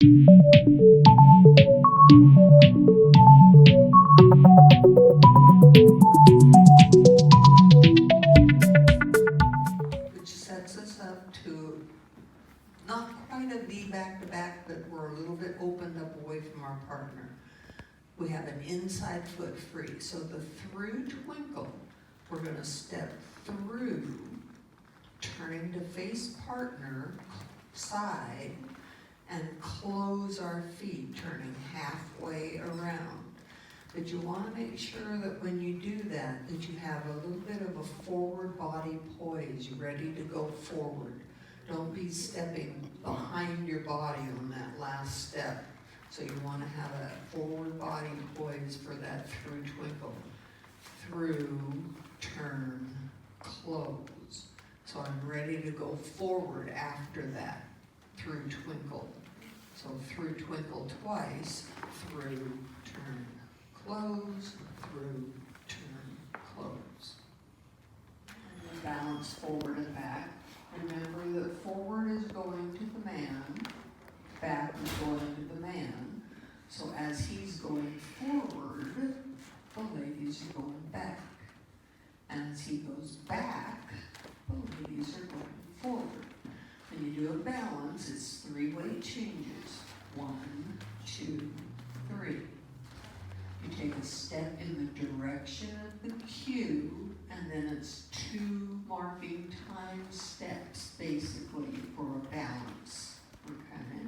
Which sets us up to not quite a V back to back, but we're a little bit opened up away from our partner. We have an inside foot free. So the through twinkle, we're gonna step through, turning to face partner, side, and close our feet, turning halfway around. But you wanna make sure that when you do that, that you have a little bit of a forward body poise. You're ready to go forward. Don't be stepping behind your body on that last step. So you wanna have a forward body poise for that through twinkle. Through, turn, close. So I'm ready to go forward after that through twinkle. So through twinkle twice, through, turn, close, through, turn, close. And then balance forward and back. Remember that forward is going to the man, back is going to the man. So as he's going forward, the ladies are going back. And as he goes back, the ladies are going forward. When you do a balance, it's 3-way changes. 1, 2, 3. You take a step in the direction of the cue, and then it's 2 marking time steps, basically, for a balance, okay?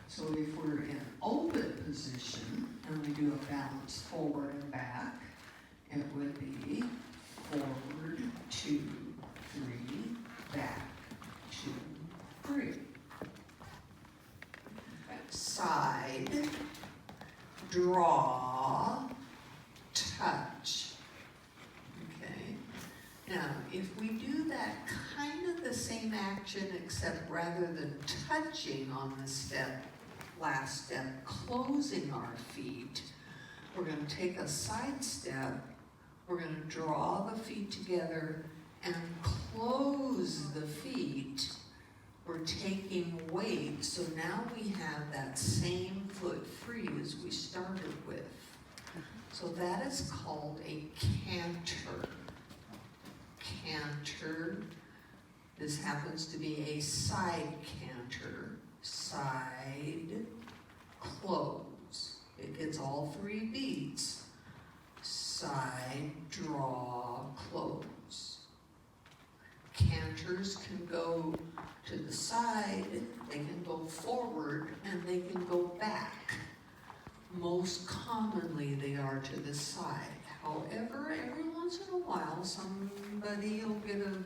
So if we're in open position, and we do a balance forward and back, it would be forward, 2, 3, back, 2, 3. Side, draw, touch. Okay. Now, if we do that kind of the same action, except rather than touching on the step, last step, closing our feet, we're going to take a side step, we're going to draw the feet together and close the feet. We're taking weight, so now we have that same foot free as we started with. So that is called a canter. Canter. This happens to be a side canter. Side, close. It gets all 3 beats. Side, draw, close. Canters can go to the side, they can go forward, and they can go back. Most commonly, they are to the side. However, every once in a while, somebody will get a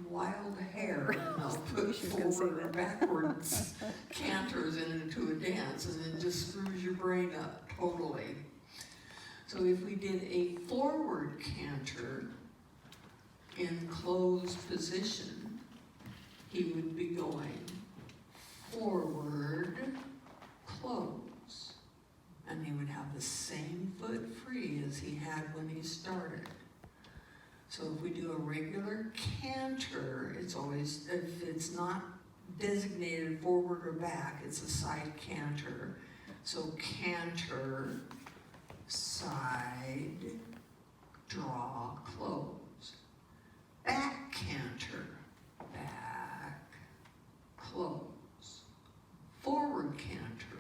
wild hair and they'll put forward or backwards canters into a dance, and it just screws your brain up totally. So if we did a forward canter in closed position, he would be going forward, close, and he would have the same foot free as he had when he started. So if we do a regular canter, it's always, if it's not designated forward or back, it's a side canter. So canter, side, draw, close. Back canter, back, close. Forward canter.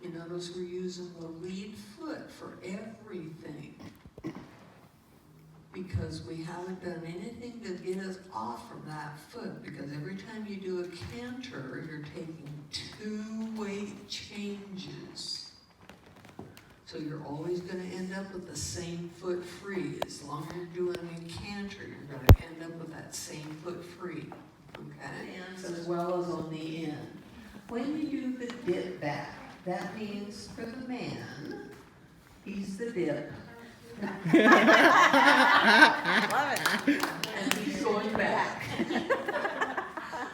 You notice we're using the lead foot for everything, because we haven't done anything to get us off from that foot, because every time you do a canter, you're taking 2 weight changes. So you're always going to end up with the same foot free. As long as you're doing a canter, you're going to end up with that same foot free. Okay? As well as on the end. When you do the dip back, that means for the man, he's the dip. Love it. And he's going back.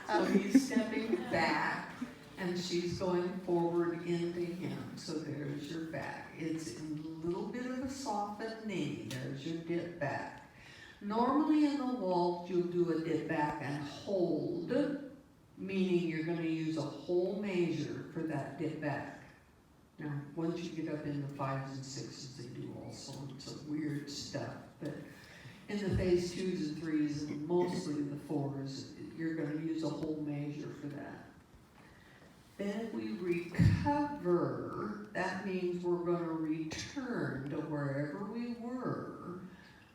So he's stepping back, and she's going forward into him. So there's your back. It's a little bit of a softened knee. There's your dip back. Normally in a waltz, you'll do a dip back and hold meaning you're gonna use a whole measure for that dip back. Now, once you get up in the 5s and 6s, they do all sorts of weird stuff, but in the phase 2s and 3s, and mostly the 4s, you're gonna use a whole measure for that. Then we recover, that means we're gonna return to wherever we were,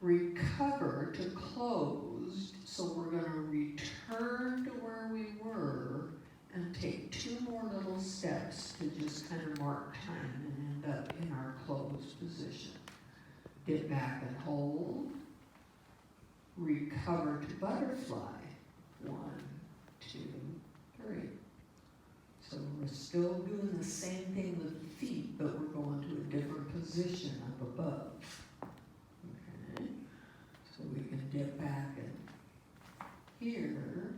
recover to closed, so we're gonna return to where we were and take 2 more little steps to just kind of mark time and end up in our closed position. Dip back and hold, recover to butterfly, 1, 2, 3. So we're still doing the same thing with the feet, but we're going to a different position up above. Okay, so we can dip back and here,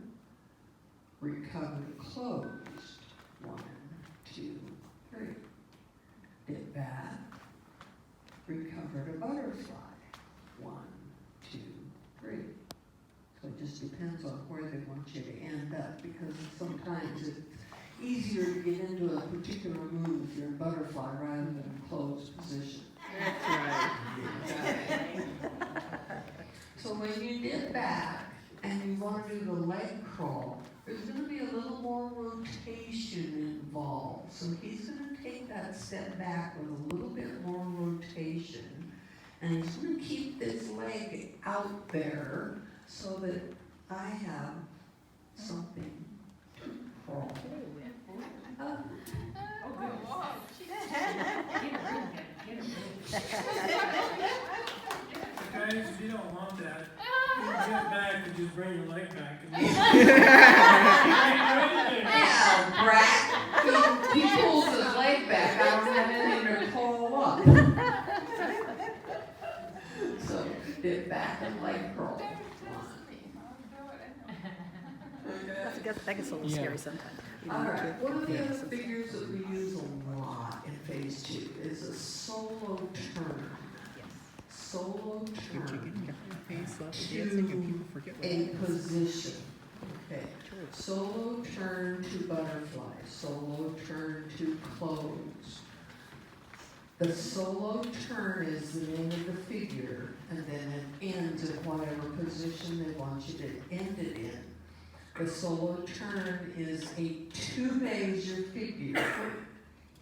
recover to closed, 1, 2, 3. Dip back, recover to butterfly, 1, 2, 3. So it just depends on where they want you to end up, because sometimes it's easier to get into a particular move if you're in butterfly rather than a closed position. That's right. So when you dip back and you want to do the leg crawl, there's going to be a little more rotation involved. So he's going to take that step back with a little bit more rotation, and he's going to keep this leg out there so that I have something to crawl. Guys, if you don't want that, you can get back and just bring your leg back. Yeah, brat. He pulls his leg back. I don't have anything to pull up. So, dip back and leg curl. That gets a little scary sometimes. All right, one of the other figures that we use a lot in phase 2 is a solo turn. Solo turn to a position. Okay. Solo turn to butterfly. Solo turn to close. The solo turn is the name of the figure, and then it ends in whatever position they want you to end it in. The solo turn is a 2-measure figure.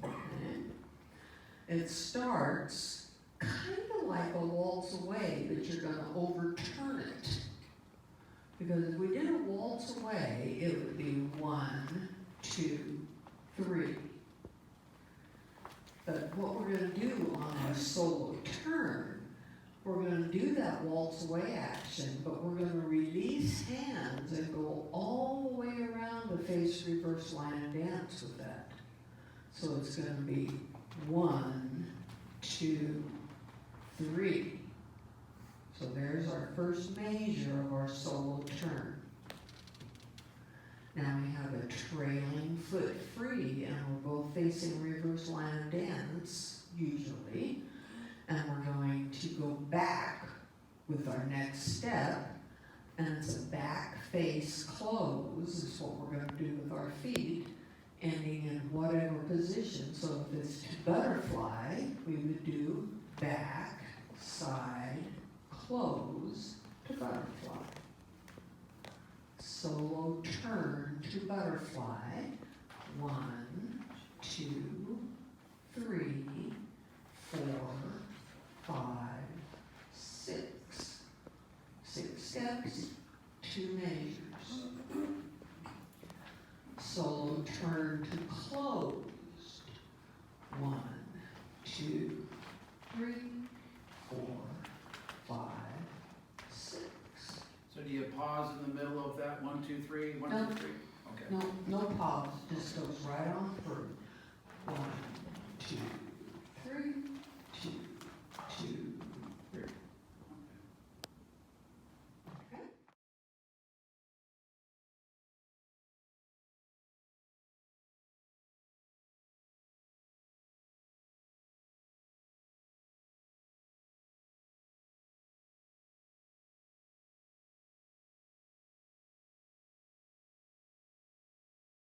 Okay. It starts kind of like a waltz away, but you're going to overturn it. Because if we did a waltz away, it would be 1, 2, 3. But what we're going to do on our solo turn, we're going to do that waltz away action, but we're going to release hands and go all the way around the face reverse line and dance with that. So it's going to be 1, 2, 3. So there's our first measure of our solo turn. Now we have a trailing foot free, and we're both facing reverse line of dance, usually. And we're going to go back with our next step, and it's a back face close, is what we're going to do with our feet, ending in whatever position. So if it's to butterfly, we would do back, side, close to butterfly. Solo turn to butterfly. 1, 2, 3, 4, 5, 6. 6 steps, 2 measures. Solo turn to closed. 1, 2, 3, 4, 5, 6. So do you pause in the middle of that 1, 2, 3, 1, No. 2, 3? Okay. No pause, just goes right on through. 1, 2, 3,